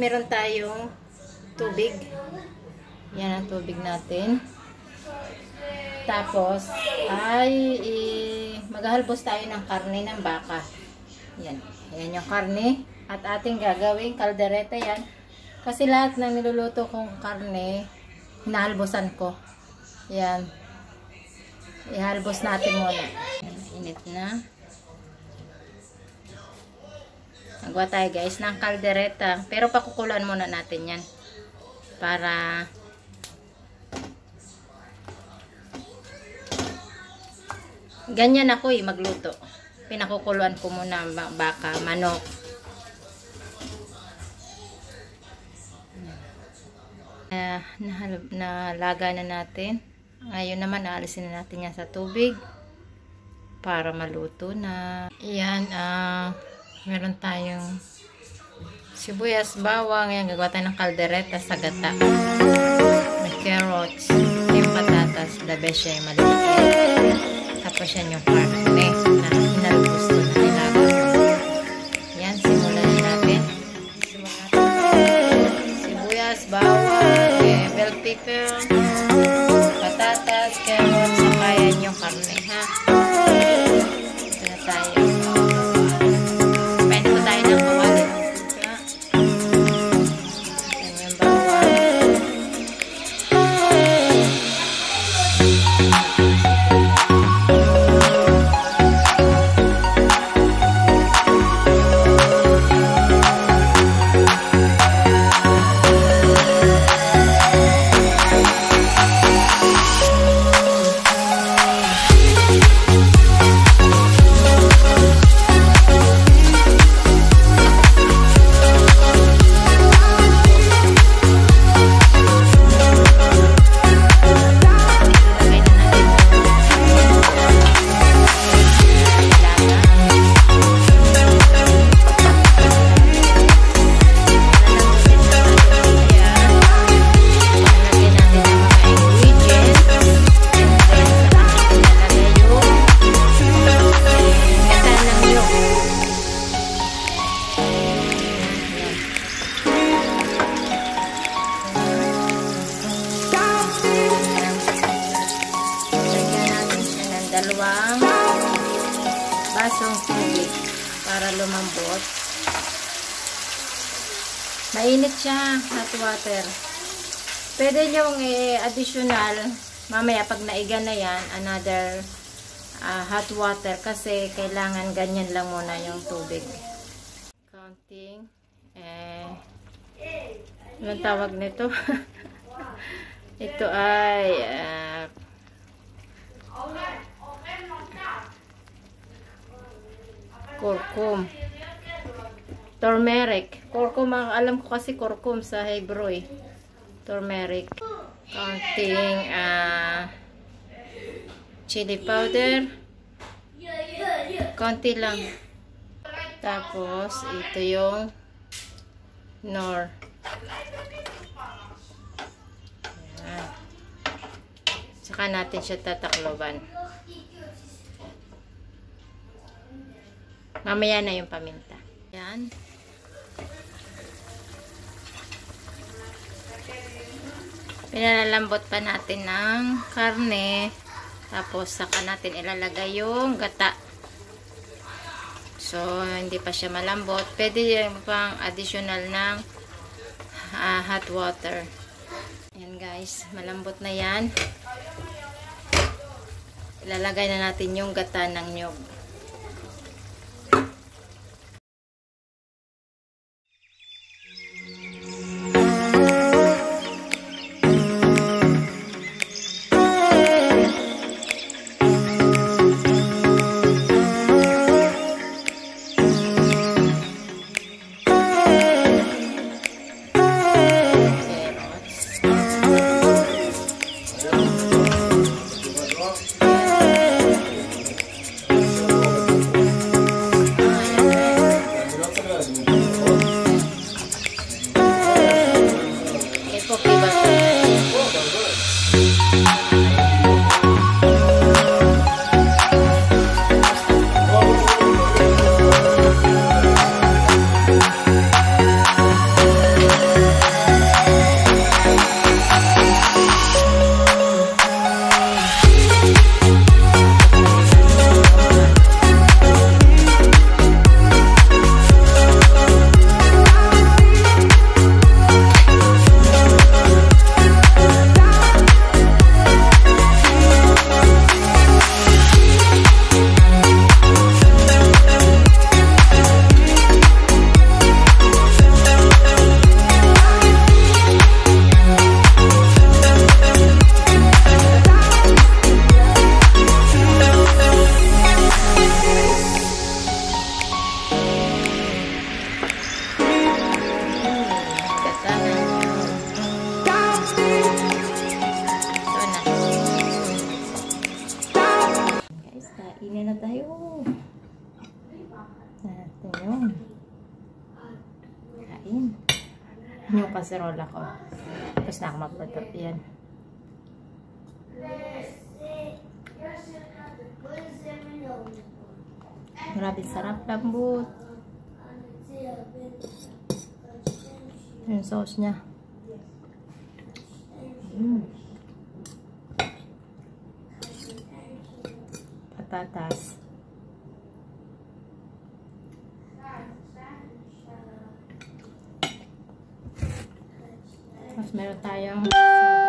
meron tayong tubig. Yan ang tubig natin. Tapos, ay maghahalbos tayo ng karne ng baka. Yan. Yan yung karne. At ating gagawing kaldereta yan. Kasi lahat ng niluluto kong karne, hinahalbosan ko. Yan. Ihalbos natin muna. Yan, init na. Nagawa tayo guys ng kaldereta. Pero pakukuluan muna natin yan. Para ganyan ako magluto. Pinakukuluan ko muna baka, manok. Nalaga na natin. Ngayon naman, aalisin na natin yan sa tubig para maluto na. Ayan, meron tayong sibuyas, bawang. Ayan, gagawa tayo ng kaldereta sa gata. May carrots, yung patatas, the best siya yung maliliit. Tapos yan yung karne na hinalbos ko na nilaga. Ayan, simulan natin. Sibuyas, bawang, bell pepper, patatas, carrots, saka yan yung karne, ha? Ito na tayo. Pwede ko tayo ng kawali. Yan yung bawang. Dalawang basong tubig para lumambot. Mainit siya, hot water. Pwede nyo additional mamaya pag naiga na yan, another hot water kasi kailangan ganyan lang muna yung tubig. Counting anong tawag nito? Ito ay kurkum. Turmeric. Kurkum, alam ko kasi kurkum sa Hebrew. Turmeric. Counting chili powder. Konti lang. Tapos, ito yung nor. Ayan. Saka natin siya tatakloban. Mamaya na yung paminta. Yan. Pinalalambot pa natin ng karne. Tapos saka natin ilalagay yung gata. So, hindi pa siya malambot. Pwede yung pang additional ng hot water. Yan guys. Malambot na yan. Ilalagay na natin yung gata ng nyog. yung kaserola ko. Tapos na ako magluto. Yan. Grabe sarap, lambot. Yung sauce niya. Patatas. Tapos meron tayong soda.